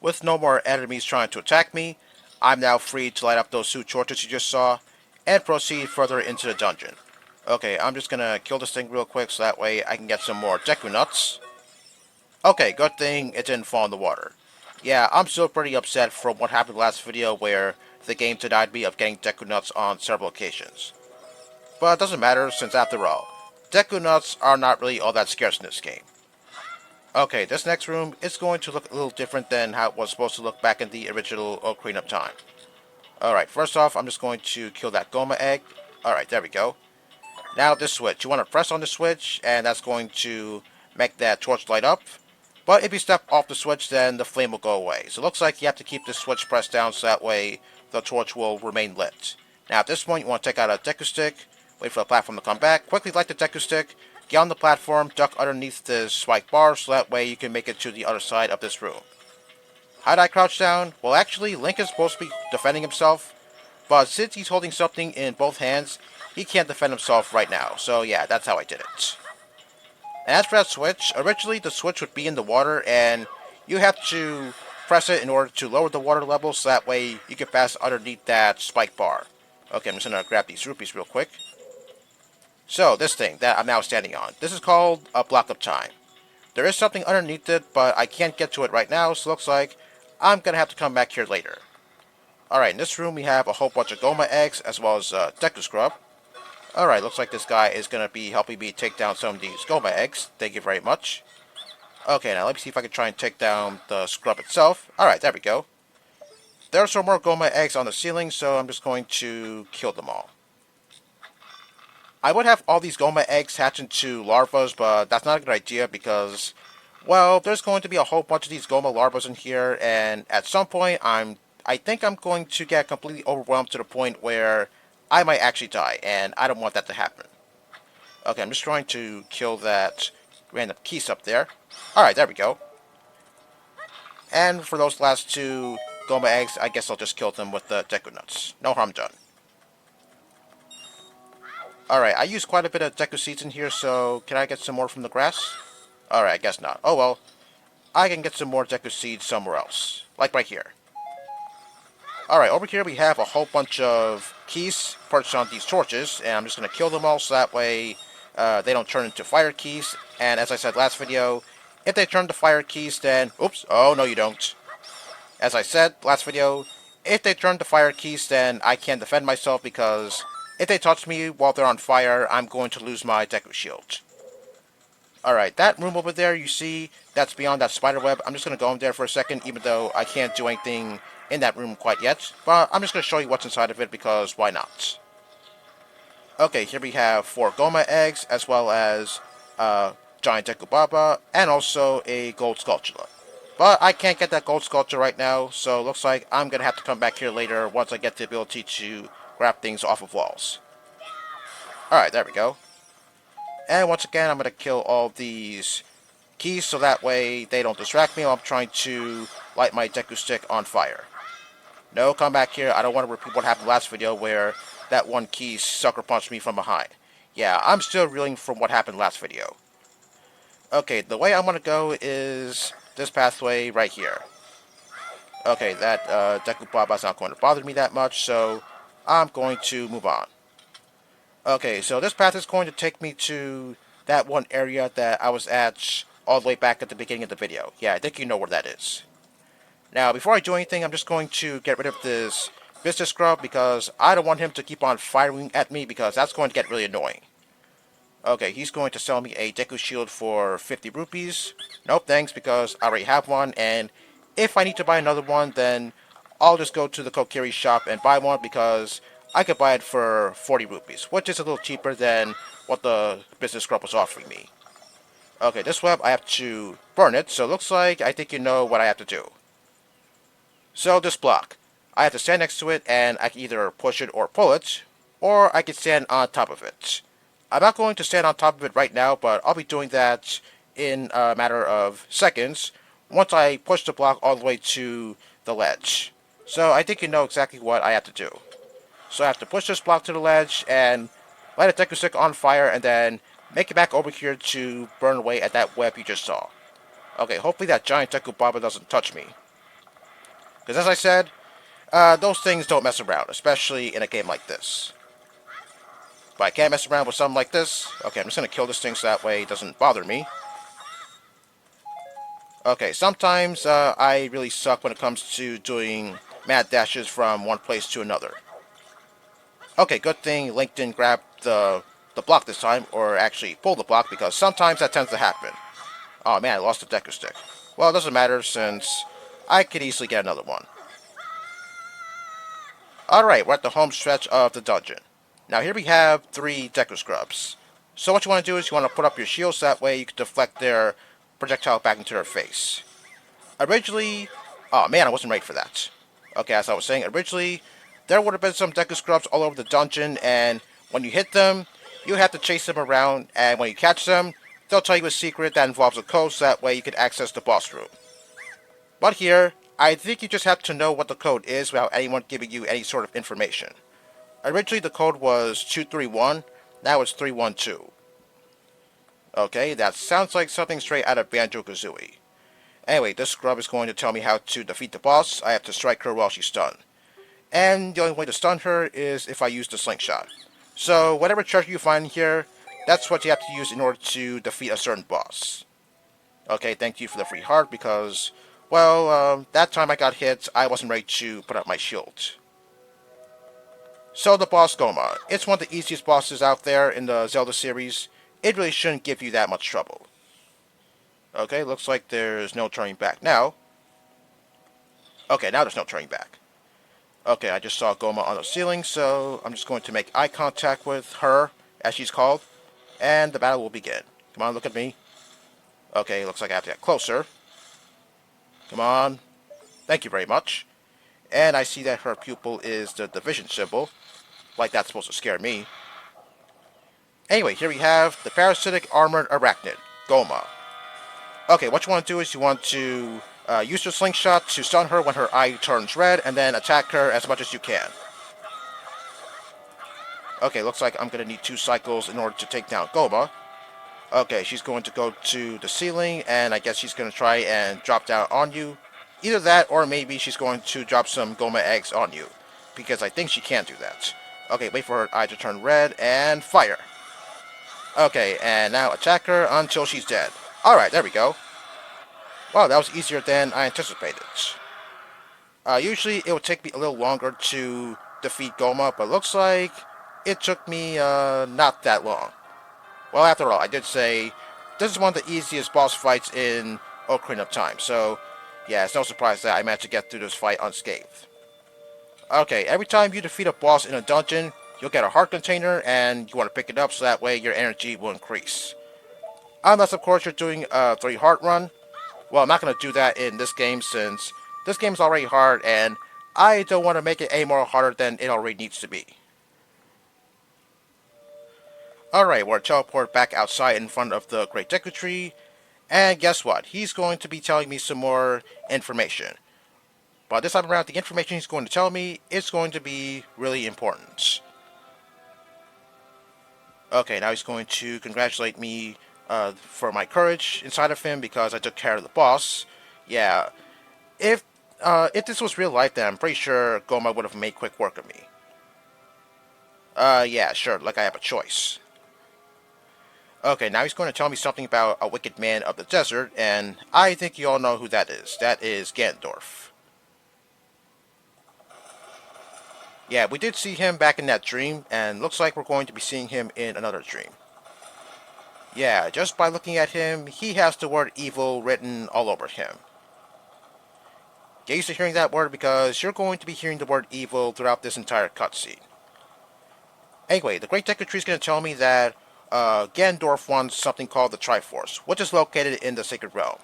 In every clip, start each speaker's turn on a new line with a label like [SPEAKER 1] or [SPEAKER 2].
[SPEAKER 1] With no more enemies trying to attack me, I'm now free to light up those two torches you just saw and proceed further into the dungeon. Okay, I'm just gonna kill this thing real quick so that way I can get some more Deku Nuts. Okay, good thing it didn't fall in the water. Yeah, I'm still pretty upset from what happened last video where the game denied me of getting Deku Nuts on several occasions. But it doesn't matter since after all, Deku Nuts are not really all that scarce in this game. Okay, this next room is going to look a little different than how it was supposed to look back in the original Ocarina of Time. Alright, first off, I'm just going to kill that Gohma egg. Alright, there we go. Now this switch. You want to press on the switch, and that's going to make that torch light up. But if you step off the switch, then the flame will go away. So it looks like you have to keep this switch pressed down so that way the torch will remain lit. Now at this point, you want to take out a Deku Stick, wait for the platform to come back, quickly light the Deku Stick, get on the platform, duck underneath this spike bar so that way you can make it to the other side of this room. How did I crouch down? Well, actually, Link is supposed to be defending himself, but since he's holding something in both hands, he can't defend himself right now. So yeah, that's how I did it. And as for that switch, originally the switch would be in the water, and you have to press it in order to lower the water level so that way you can pass underneath that spike bar. Okay, I'm just going to grab these rupees real quick. So, this thing that I'm now standing on, this is called a block of time. There is something underneath it, but I can't get to it right now, so it looks like I'm going to have to come back here later. Alright, in this room we have a whole bunch of Gohma eggs, as well as Deku Scrub. Alright, looks like this guy is going to be helping me take down some of these Gohma eggs. Thank you very much. Okay, now let me see if I can try and take down the scrub itself. Alright, there we go. There are some more Gohma eggs on the ceiling, so I'm just going to kill them all. I would have all these Gohma eggs hatch into larvas, but that's not a good idea because, well, there's going to be a whole bunch of these Gohma larvas in here, and at some point, I think I'm going to get completely overwhelmed to the point where I might actually die, and I don't want that to happen. Okay, I'm just trying to kill that random keys up there. Alright, there we go. And for those last two Gohma eggs, I guess I'll just kill them with the Deku Nuts. No harm done. Alright, I used quite a bit of Deku Seeds in here, so can I get some more from the grass? Alright, I guess not. Oh well, I can get some more Deku Seeds somewhere else. Like right here. Alright, over here we have a whole bunch of keys perched on these torches, and I'm just going to kill them all so that way they don't turn into fire keys. And as I said last video, if they turn to fire keys, then... Oops, oh no you don't. As I said last video, if they turn to fire keys, then I can't defend myself because if they touch me while they're on fire, I'm going to lose my Deku Shield. Alright, that room over there, you see, that's beyond that spider web. I'm just going to go in there for a second, even though I can't do anything in that room quite yet. But I'm just going to show you what's inside of it, because why not? Okay, here we have 4 Gohma eggs, as well as Giant Deku Baba, and also a gold Skulltula. But I can't get that gold Skulltula right now, so it looks like I'm going to have to come back here later once I get the ability to grab things off of walls. Alright, there we go. And once again, I'm going to kill all these keys so that way they don't distract me while I'm trying to light my Deku Stick on fire. No, come back here. I don't want to repeat what happened last video where that one key sucker punched me from behind. Yeah, I'm still reeling from what happened last video. Okay, the way I'm going to go is this pathway right here. Okay, that Deku Baba is not going to bother me that much, so I'm going to move on. Okay, so this path is going to take me to that one area that I was at all the way back at the beginning of the video. Yeah, I think you know where that is. Now, before I do anything, I'm just going to get rid of this business scrub because I don't want him to keep on firing at me because that's going to get really annoying. Okay, he's going to sell me a Deku Shield for 50 rupees. Nope, thanks, because I already have one, and if I need to buy another one, then I'll just go to the Kokiri shop and buy one because I could buy it for 40 rupees, which is a little cheaper than what the business scrub was offering me. Okay, this web, I have to burn it, so it looks like I think you know what I have to do. So this block, I have to stand next to it, and I can either push it or pull it, or I can stand on top of it. I'm not going to stand on top of it right now, but I'll be doing that in a matter of seconds once I push the block all the way to the ledge. So I think you know exactly what I have to do. So I have to push this block to the ledge and light a Deku Stick on fire and then make it back over here to burn away at that web you just saw. Okay, hopefully that Giant Deku Baba doesn't touch me. Because as I said, those things don't mess around, especially in a game like this. But I can't mess around with something like this. Okay, I'm just going to kill this thing so that way it doesn't bother me. Okay, sometimes I really suck when it comes to doing mad dashes from one place to another. Okay, good thing Link didn't grab the block this time, or actually pull the block, because sometimes that tends to happen. Oh man, I lost the Deku Stick. Well, it doesn't matter since I could easily get another one. Alright, we're at the home stretch of the dungeon. Now here we have 3 Deku Scrubs. So what you want to do is you want to put up your shields, that way you can deflect their projectile back into their face. Originally, oh man, I wasn't ready for that. Okay, as I was saying, originally, there would have been some Deku Scrubs all over the dungeon, and when you hit them, you have to chase them around, and when you catch them, they'll tell you a secret that involves a code, so that way you can access the boss room. But here, I think you just have to know what the code is without anyone giving you any sort of information. Originally, the code was 231, now it's 312. Okay, that sounds like something straight out of Banjo-Kazooie. Anyway, this scrub is going to tell me how to defeat the boss. I have to strike her while she's stunned. And the only way to stun her is if I use the slingshot. So, whatever treasure you find here, that's what you have to use in order to defeat a certain boss. Okay, thank you for the free heart because, well, that time I got hit, I wasn't ready to put up my shield. So the boss Gohma. It's one of the easiest bosses out there in the Zelda series. It really shouldn't give you that much trouble. Okay, looks like there's no turning back now. Okay, now there's no turning back. Okay, I just saw Gohma on the ceiling, so I'm just going to make eye contact with her, as she's called, and the battle will begin. Come on, look at me. Okay, looks like I have to get closer. Come on. Thank you very much. And I see that her pupil is the division symbol, like that's supposed to scare me. Anyway, here we have the parasitic armored arachnid, Gohma. Okay, what you want to do is you want to use your slingshot to stun her when her eye turns red, and then attack her as much as you can. Okay, looks like I'm going to need 2 cycles in order to take down Gohma. Okay, she's going to go to the ceiling, and I guess she's going to try and drop down on you. Either that, or maybe she's going to drop some Gohma eggs on you, because I think she can't do that. Okay, wait for her eye to turn red, and fire. Okay, and now attack her until she's dead. Alright, there we go. Wow, that was easier than I anticipated. Usually it would take me a little longer to defeat Gohma, but looks like it took me not that long. Well, after all, I did say this is one of the easiest boss fights in Ocarina of Time, so yeah, it's no surprise that I managed to get through this fight unscathed. Okay, every time you defeat a boss in a dungeon, you'll get a heart container, and you want to pick it up so that way your energy will increase. Unless, of course, you're doing a 3 heart run. Well, I'm not going to do that in this game since this game's already hard, and I don't want to make it any more harder than it already needs to be. Alright, we're teleported back outside in front of the Great Deku Tree, and guess what? He's going to be telling me some more information. But this time around, the information he's going to tell me is going to be really important. Okay, now he's going to congratulate me for my courage inside of him because I took care of the boss. Yeah, if this was real life, then I'm pretty sure Gohma would have made quick work of me. Yeah, sure, like I have a choice. Okay, now he's going to tell me something about a wicked man of the desert, and I think you all know who that is. That is Ganondorf. Yeah, we did see him back in that dream, and looks like we're going to be seeing him in another dream. Yeah, just by looking at him, he has the word evil written all over him. Get used to hearing that word because you're going to be hearing the word evil throughout this entire cutscene. Anyway, the Great Deku Tree is going to tell me that Ganondorf wants something called the Triforce, which is located in the Sacred Realm.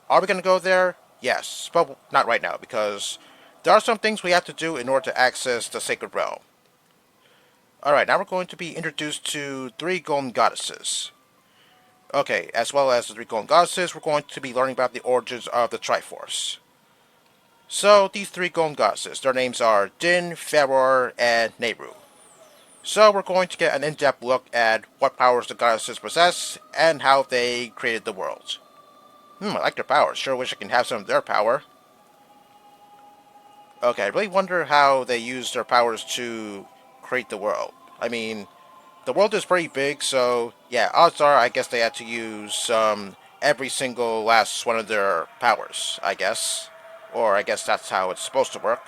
[SPEAKER 1] Are we going to go there? Yes, but not right now, because there are some things we have to do in order to access the Sacred Realm. Alright, now we're going to be introduced to 3 golden goddesses. Okay, as well as the 3 golden goddesses, we're going to be learning about the origins of the Triforce. So, these 3 golden goddesses, their names are Din, Feror, and Nehru. So we're going to get an in-depth look at what powers the goddesses possess, and how they created the world. I like their powers. Sure wish I can have some of their power. Okay, I really wonder how they use their powers to create the world. I mean, the world is pretty big, so yeah, odds are I guess they had to use every single last one of their powers, I guess. Or I guess that's how it's supposed to work.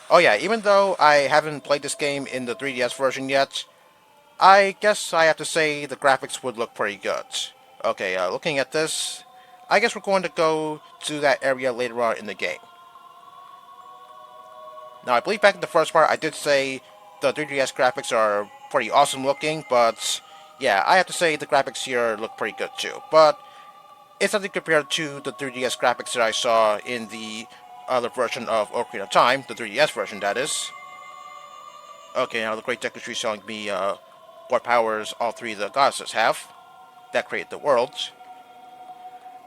[SPEAKER 1] Oh yeah, even though I haven't played this game in the 3DS version yet, I guess I have to say the graphics would look pretty good. Okay, looking at this, I guess we're going to go to that area later on in the game. Now, I believe back in the first part, I did say the 3DS graphics are pretty awesome looking, but yeah, I have to say the graphics here look pretty good too. But it's nothing compared to the 3DS graphics that I saw in the other version of Ocarina of Time, the 3DS version, that is. Okay, now the Great Deku Tree is showing me what powers all three of the goddesses have that create the worlds.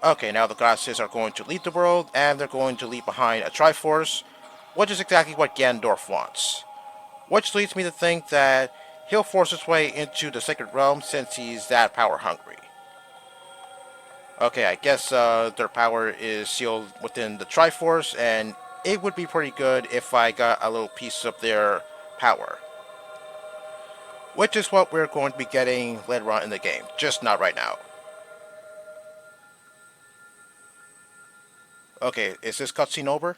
[SPEAKER 1] Okay, now the goddesses are going to lead the world, and they're going to leave behind a Triforce, which is exactly what Ganondorf wants. Which leads me to think that he'll force his way into the Sacred Realm since he's that power hungry. Okay, I guess their power is sealed within the Triforce, and it would be pretty good if I got a little piece of their power. Which is what we're going to be getting later on in the game, just not right now. Okay, is this cutscene over?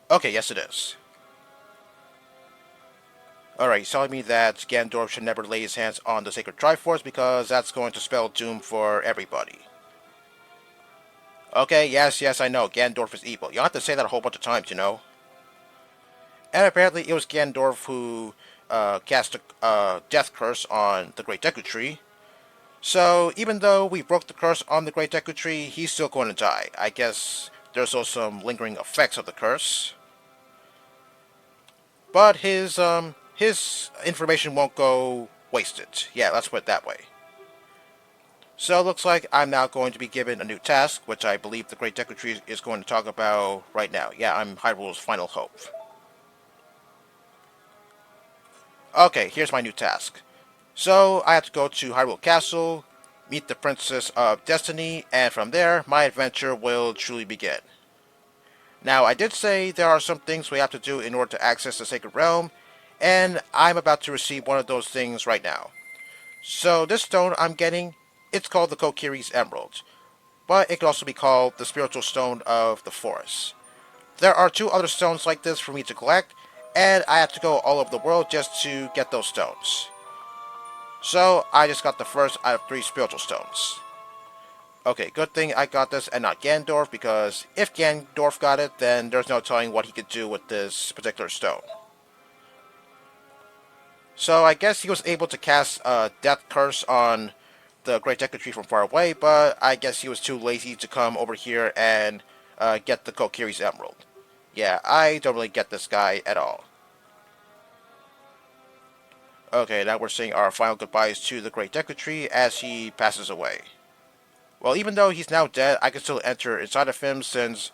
[SPEAKER 1] Okay, yes it is. Alright, he's telling me that Ganondorf should never lay his hands on the Sacred Triforce because that's going to spell doom for everybody. Okay, yes, I know, Ganondorf is evil. You don't have to say that a whole bunch of times, you know. And apparently it was Ganondorf who cast a death curse on the Great Deku Tree. So even though we broke the curse on the Great Deku Tree, he's still going to die. I guess there's also some lingering effects of the curse. But his information won't go wasted. Yeah, let's put it that way. So it looks like I'm now going to be given a new task, which I believe the Great Deku Tree is going to talk about right now. Yeah, I'm Hyrule's final hope. Okay, here's my new task. So I have to go to Hyrule Castle, meet the Princess of Destiny, and from there, my adventure will truly begin. Now, I did say there are some things we have to do in order to access the Sacred Realm, and I'm about to receive one of those things right now. So this stone I'm getting, it's called the Kokiri's Emerald, but it could also be called the Spiritual Stone of the Forest. There are two other stones like this for me to collect, and I have to go all over the world just to get those stones. So I just got the first out of 3 spiritual stones. Okay, good thing I got this and not Ganondorf, because if Ganondorf got it, then there's no telling what he could do with this particular stone. So I guess he was able to cast a death curse on the Great Deku Tree from far away, but I guess he was too lazy to come over here and get the Kokiri's Emerald. Yeah, I don't really get this guy at all. Okay, now we're saying our final goodbyes to the Great Deku Tree as he passes away. Well, even though he's now dead, I can still enter inside of him since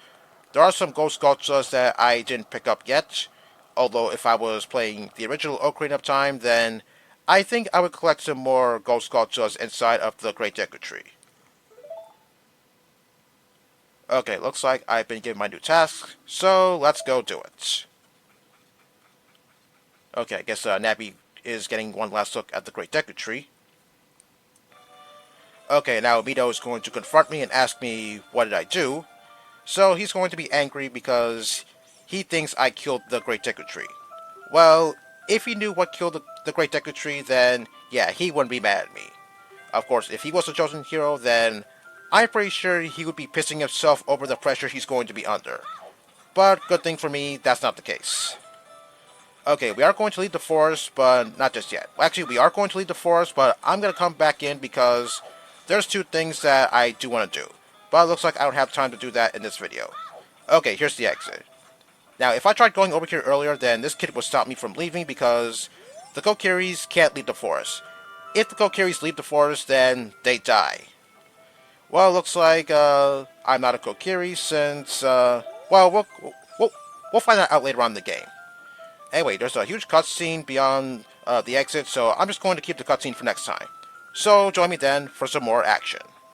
[SPEAKER 1] there are some ghost sculptures that I didn't pick up yet. Although if I was playing the original Ocarina of Time, then I think I would collect some more ghost sculptures inside of the Great Deku Tree. Okay, looks like I've been given my new task, so let's go do it. Okay, I guess Nabi is getting one last look at the Great Deku Tree. Okay, now Mito is going to confront me and ask me what did I do. So he's going to be angry because he thinks I killed the Great Deku Tree. Well, if he knew what killed the Great Deku Tree, then yeah, he wouldn't be mad at me. Of course, if he was the chosen hero, then I'm pretty sure he would be pissing himself over the pressure he's going to be under. But good thing for me, that's not the case. Okay, we are going to leave the forest, but not just yet. Well, actually, we are going to leave the forest, but I'm going to come back in because there's 2 things that I do want to do. But it looks like I don't have time to do that in this video. Okay, here's the exit. Now, if I tried going over here earlier, then this kid would stop me from leaving because the Kokiris can't leave the forest. If the Kokiris leave the forest, then they die. Well, it looks like I'm not a Kokiri since, well, we'll find that out later on in the game. Anyway, there's a huge cutscene beyond the exit, so I'm just going to keep the cutscene for next time. So join me then for some more action.